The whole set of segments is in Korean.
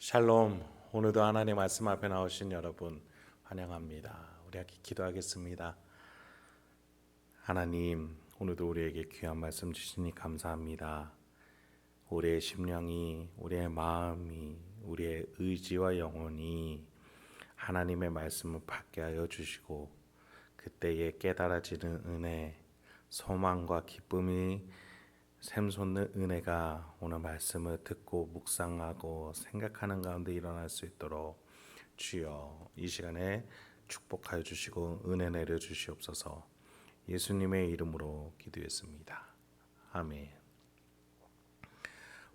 샬롬. 오늘도 하나님 말씀 앞에 나오신 여러분 환영합니다. 우리 함께 기도하겠습니다. 하나님, 오늘도 우리에게 귀한 말씀 주시니 감사합니다. 우리의 심령이, 우리의 마음이, 우리의 의지와 영혼이 하나님의 말씀을 받게 하여 주시고 그때에 깨달아지는 은혜, 소망과 기쁨이 샘솟는 은혜가 오늘 말씀을 듣고 묵상하고 생각하는 가운데 일어날 수 있도록 주여 이 시간에 축복하여 주시고 은혜 내려 주시옵소서. 예수님의 이름으로 기도했습니다. 아멘.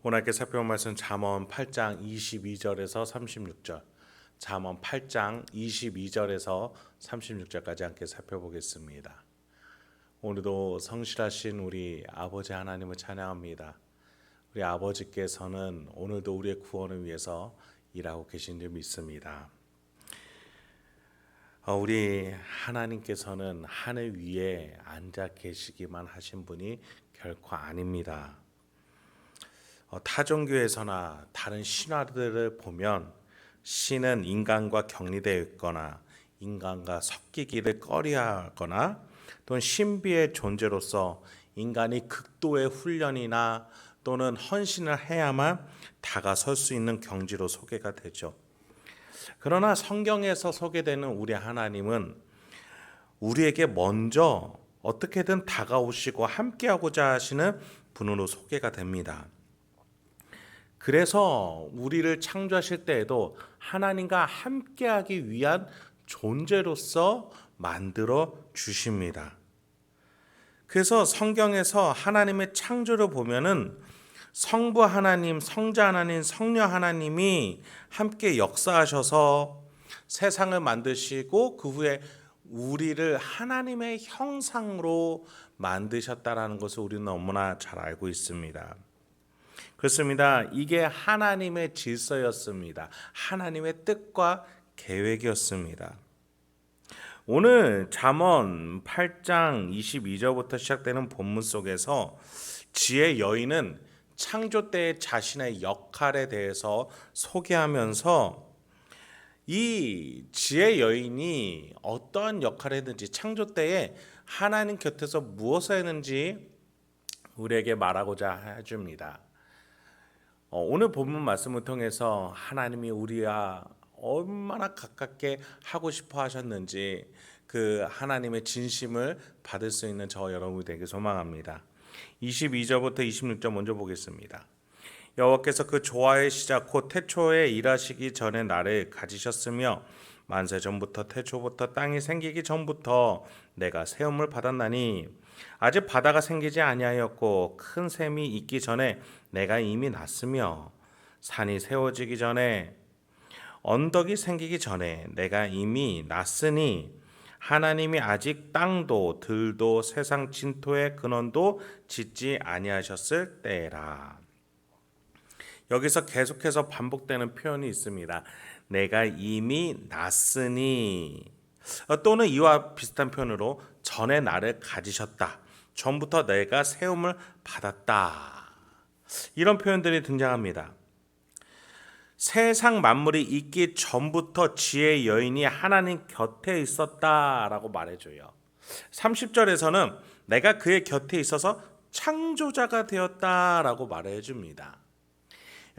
오늘 함께 살펴볼 말씀 잠언 8장 22절에서 36절, 잠언 8장 22절에서 36절까지 함께 살펴보겠습니다. 오늘도 성실하신 우리 아버지 하나님을 찬양합니다. 우리 아버지께서는 오늘도 우리의 구원을 위해서 일하고 계신 줄 믿습니다. 우리 하나님께서는 하늘 위에 앉아 계시기만 하신 분이 결코 아닙니다. 타종교에서나 다른 신화들을 보면 신은 인간과 격리되어 있거나 인간과 섞이기를 꺼려하거나 또는 신비의 존재로서 인간이 극도의 훈련이나 또는 헌신을 해야만 다가설 수 있는 경지로 소개가 되죠. 그러나 성경에서 소개되는 우리 하나님은 우리에게 먼저 어떻게든 다가오시고 함께하고자 하시는 분으로 소개가 됩니다. 그래서 우리를 창조하실 때에도 하나님과 함께하기 위한 존재로서 만들어 주십니다. 그래서 성경에서 하나님의 창조를 보면은 성부 하나님, 성자 하나님, 성녀 하나님이 함께 역사하셔서 세상을 만드시고 그 후에 우리를 하나님의 형상으로 만드셨다라는 것을 우리는 너무나 잘 알고 있습니다. 그렇습니다. 이게 하나님의 질서였습니다. 하나님의 뜻과 계획이었습니다. 오늘 잠언 8장 22절부터 시작되는 본문 속에서 지혜 여인은 창조 때의 자신의 역할에 대해서 소개하면서 이 지혜 여인이 어떠한 역할을 했는지, 창조 때에 하나님 곁에서 무엇을 했는지 우리에게 말하고자 해줍니다. 오늘 본문 말씀을 통해서 하나님이 우리와 얼마나 가깝게 하고 싶어 하셨는지 그 하나님의 진심을 받을 수 있는 저 여러분이 되길 소망합니다. 22절부터 26절 먼저 보겠습니다. 여호와께서 그 조화의 시작 곧 태초에 일하시기 전에 나를 가지셨으며 만세 전부터 태초부터 땅이 생기기 전부터 내가 세움을 받았나니 아직 바다가 생기지 아니하였고 큰 샘이 있기 전에 내가 이미 났으며 산이 세워지기 전에 언덕이 생기기 전에 내가 이미 났으니 하나님이 아직 땅도 들도 세상 진토의 근원도 짓지 아니하셨을 때라. 여기서 계속해서 반복되는 표현이 있습니다. 내가 이미 났으니, 또는 이와 비슷한 표현으로 전에 나를 가지셨다, 전부터 내가 세움을 받았다, 이런 표현들이 등장합니다. 세상 만물이 있기 전부터 지혜의 여인이 하나님 곁에 있었다라고 말해줘요. 30절에서는 내가 그의 곁에 있어서 창조자가 되었다라고 말해줍니다.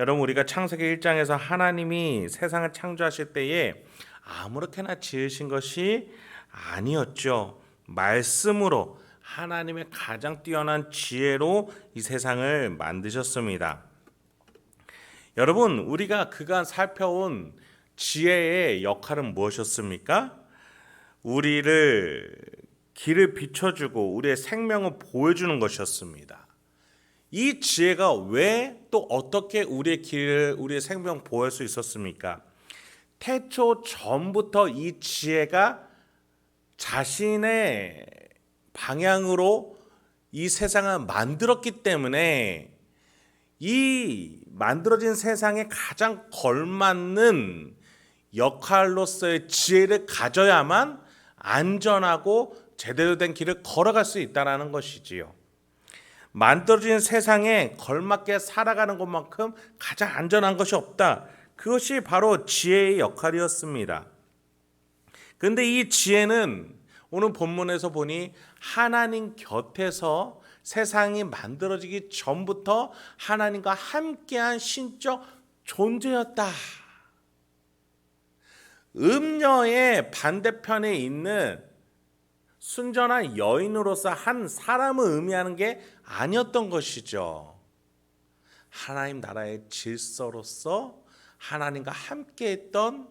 여러분, 우리가 창세기 1장에서 하나님이 세상을 창조하실 때에 아무렇게나 지으신 것이 아니었죠. 말씀으로 하나님의 가장 뛰어난 지혜로 이 세상을 만드셨습니다. 여러분, 우리가 그간 살펴온 지혜의 역할은 무엇이었습니까? 우리를 길을 비춰주고 우리의 생명을 보여주는 것이었습니다. 이 지혜가 왜 또 어떻게 우리의 길을, 우리의 생명을 보호할 수 있었습니까? 태초 전부터 이 지혜가 자신의 방향으로 이 세상을 만들었기 때문에 이 만들어진 세상에 가장 걸맞는 역할로서의 지혜를 가져야만 안전하고 제대로 된 길을 걸어갈 수 있다는 것이지요. 만들어진 세상에 걸맞게 살아가는 것만큼 가장 안전한 것이 없다. 그것이 바로 지혜의 역할이었습니다. 그런데 이 지혜는 오늘 본문에서 보니 하나님 곁에서 세상이 만들어지기 전부터 하나님과 함께한 신적 존재였다. 음녀의 반대편에 있는 순전한 여인으로서 한 사람을 의미하는 게 아니었던 것이죠. 하나님 나라의 질서로서 하나님과 함께했던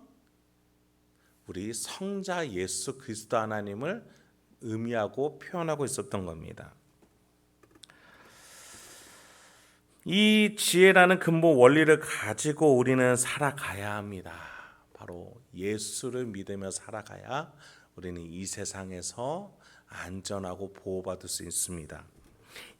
우리 성자 예수 그리스도 하나님을 의미하고 표현하고 있었던 겁니다. 이 지혜라는 근본 원리를 가지고 우리는 살아가야 합니다. 바로 예수를 믿으며 살아가야 우리는 이 세상에서 안전하고 보호받을 수 있습니다.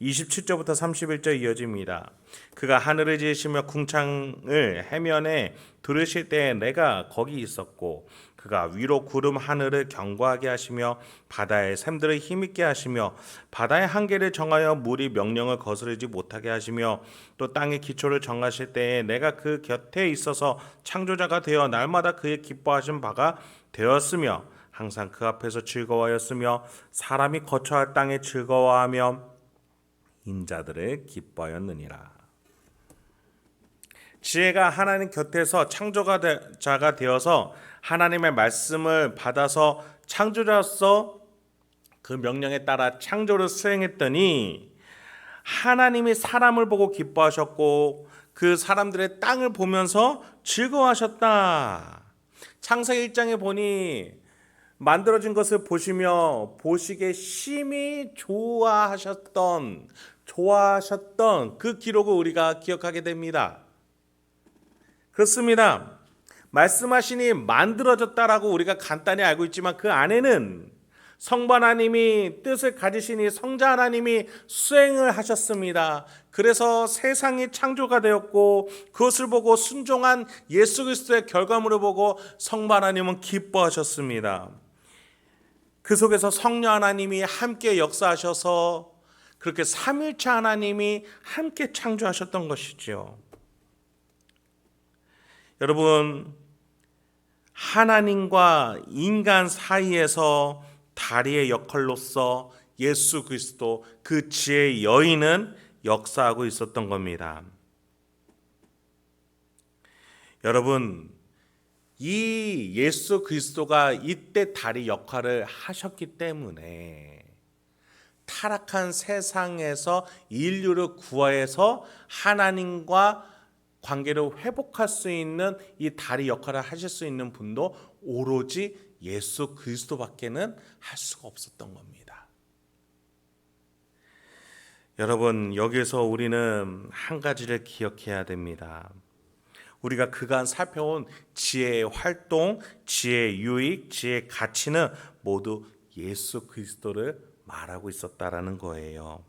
27절부터 31절 이어집니다. 그가 하늘을 지으시며 궁창을 해면에 두르실 때에 내가 거기 있었고 그가 위로 구름 하늘을 견고하게 하시며 바다의 샘들을 힘있게 하시며 바다의 한계를 정하여 물이 명령을 거스르지 못하게 하시며 또 땅의 기초를 정하실 때에 내가 그 곁에 있어서 창조자가 되어 날마다 그의 기뻐하신 바가 되었으며 항상 그 앞에서 즐거워하였으며 사람이 거처할 땅에 즐거워하며 인자들을 기뻐하였느니라. 지혜가 하나님 곁에서 창조자가 되어서 하나님의 말씀을 받아서 창조자로서 그 명령에 따라 창조를 수행했더니 하나님이 사람을 보고 기뻐하셨고 그 사람들의 땅을 보면서 즐거워하셨다. 창세기 1장에 보니 만들어진 것을 보시며 보시기에 심히 좋아하셨던 그 기록을 우리가 기억하게 됩니다. 그렇습니다. 말씀하시니 만들어졌다라고 우리가 간단히 알고 있지만 그 안에는 성부 하나님이 뜻을 가지시니 성자 하나님이 수행을 하셨습니다. 그래서 세상이 창조가 되었고 그것을 보고 순종한 예수 그리스도의 결과물을 보고 성부 하나님은 기뻐하셨습니다. 그 속에서 성령 하나님이 함께 역사하셔서 그렇게 삼위일체 하나님이 함께 창조하셨던 것이죠. 여러분, 하나님과 인간 사이에서 다리의 역할로서 예수 그리스도 그 지혜의 여인은 역사하고 있었던 겁니다. 여러분, 이 예수 그리스도가 이때 다리 역할을 하셨기 때문에 타락한 세상에서 인류를 구해서 하나님과 관계를 회복할 수 있는 이 다리 역할을 하실 수 있는 분도 오로지 예수 그리스도밖에는 할 수가 없었던 겁니다. 여러분, 여기서 우리는 한 가지를 기억해야 됩니다. 우리가 그간 살펴온 지혜의 활동, 지혜의 유익, 지혜의 가치는 모두 예수 그리스도를 말하고 있었다라는 거예요.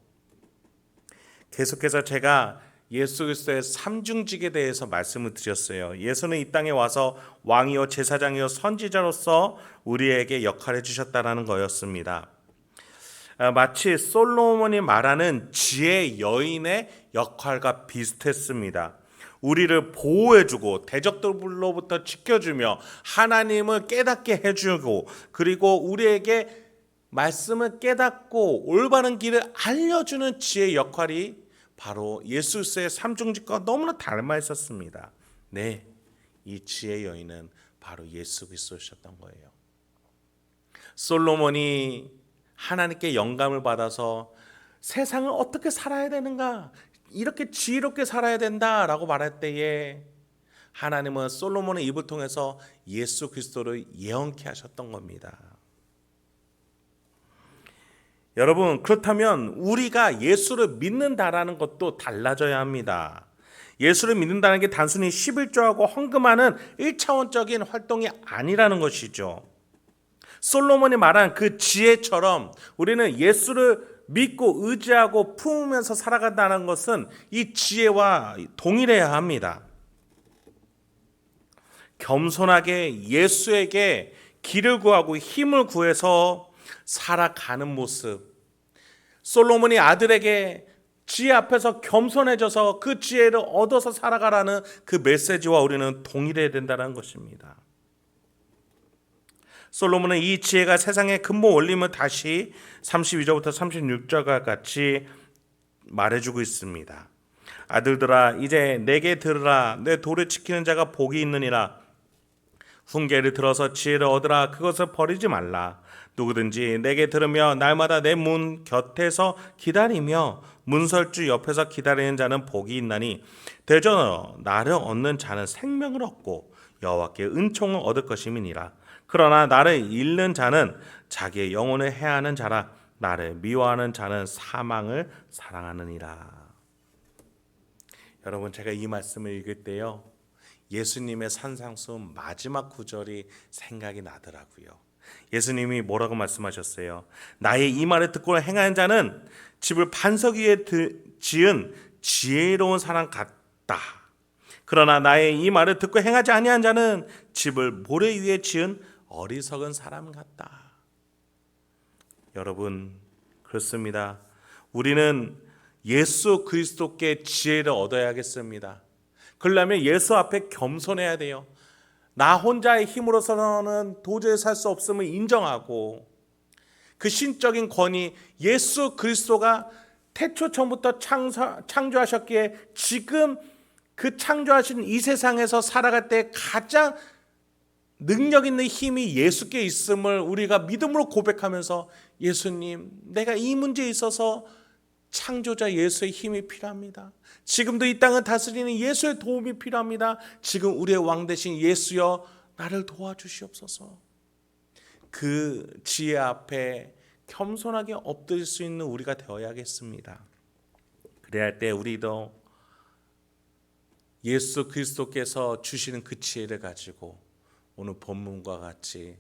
계속해서 제가 예수 그리스도의 삼중직에 대해서 말씀을 드렸어요. 예수는 이 땅에 와서 왕이요 제사장이요 선지자로서 우리에게 역할을 주셨다라는 거였습니다. 마치 솔로몬이 말하는 지혜 여인의 역할과 비슷했습니다. 우리를 보호해주고 대적들로부터 지켜주며 하나님을 깨닫게 해주고 그리고 우리에게 말씀을 깨닫고 올바른 길을 알려주는 지혜의 역할이 바로 예수 그리스도의 삼중직과 너무나 닮아 있었습니다. 네, 이 지혜의 여인은 바로 예수 그리스도셨던 거예요. 솔로몬이 하나님께 영감을 받아서 세상을 어떻게 살아야 되는가, 이렇게 지혜롭게 살아야 된다라고 말할 때에 하나님은 솔로몬의 입을 통해서 예수 그리스도를 예언케 하셨던 겁니다. 여러분, 그렇다면 우리가 예수를 믿는다라는 것도 달라져야 합니다. 예수를 믿는다는 게 단순히 11조하고 헌금하는 1차원적인 활동이 아니라는 것이죠. 솔로몬이 말한 그 지혜처럼 우리는 예수를 믿고 의지하고 품으면서 살아간다는 것은 이 지혜와 동일해야 합니다. 겸손하게 예수에게 길을 구하고 힘을 구해서 살아가는 모습. 솔로몬이 아들에게 지혜 앞에서 겸손해져서 그 지혜를 얻어서 살아가라는 그 메시지와 우리는 동일해야 된다는 것입니다. 솔로몬은 이 지혜가 세상의 근본 원리임을 다시 32절부터 36절과 같이 말해주고 있습니다. 아들들아 이제 내게 들으라. 내 도를 지키는 자가 복이 있느니라. 훈계를 들어서 지혜를 얻으라. 그것을 버리지 말라. 누구든지 내게 들으며 날마다 내 문 곁에서 기다리며 문설주 옆에서 기다리는 자는 복이 있나니 대전으로 나를 얻는 자는 생명을 얻고 여호와께 은총을 얻을 것임이니라. 그러나 나를 잃는 자는 자기의 영혼을 해하는 자라. 나를 미워하는 자는 사망을 사랑하느니라. 여러분, 제가 이 말씀을 읽을 때요, 예수님의 산상수훈 마지막 구절이 생각이 나더라고요. 예수님이 뭐라고 말씀하셨어요? 나의 이 말을 듣고 행하는 자는 집을 반석 위에 지은 지혜로운 사람 같다. 그러나 나의 이 말을 듣고 행하지 아니한 자는 집을 모래 위에 지은 어리석은 사람 같다. 여러분, 그렇습니다. 우리는 예수 그리스도께 지혜를 얻어야겠습니다. 그러려면 예수 앞에 겸손해야 돼요. 나 혼자의 힘으로서는 도저히 살 수 없음을 인정하고 그 신적인 권위, 예수 그리스도가 태초 처음부터 창조하셨기에 지금 그 창조하신 이 세상에서 살아갈 때 가장 능력 있는 힘이 예수께 있음을 우리가 믿음으로 고백하면서 예수님, 내가 이 문제에 있어서 창조자 예수의 힘이 필요합니다. 지금도 이 땅을 다스리는 예수의 도움이 필요합니다. 지금 우리의 왕 되신 예수여, 나를 도와주시옵소서. 그 지혜 앞에 겸손하게 엎드릴 수 있는 우리가 되어야겠습니다. 그래야 할 때 우리도 예수 그리스도께서 주시는 그 지혜를 가지고 오늘 본문과 같이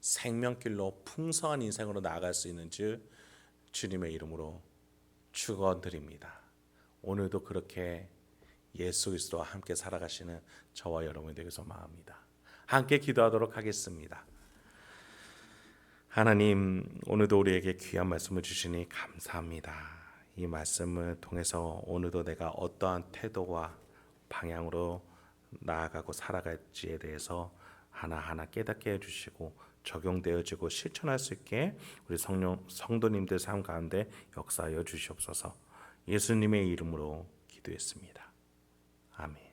생명길로 풍성한 인생으로 나아갈 수 있는 줄 주님의 이름으로 축원드립니다. 오늘도 그렇게 예수 그리스도와 함께 살아가시는 저와 여러분이 되기 소망합니다. 함께 기도하도록 하겠습니다. 하나님, 오늘도 우리에게 귀한 말씀을 주시니 감사합니다. 이 말씀을 통해서 오늘도 내가 어떠한 태도와 방향으로 나아가고 살아갈지에 대해서 하나하나 깨닫게 해주시고 적용되어지고 실천할 수 있게 우리 성도님들 삶 가운데 역사하여 주시옵소서. 예수님의 이름으로 기도했습니다. 아멘.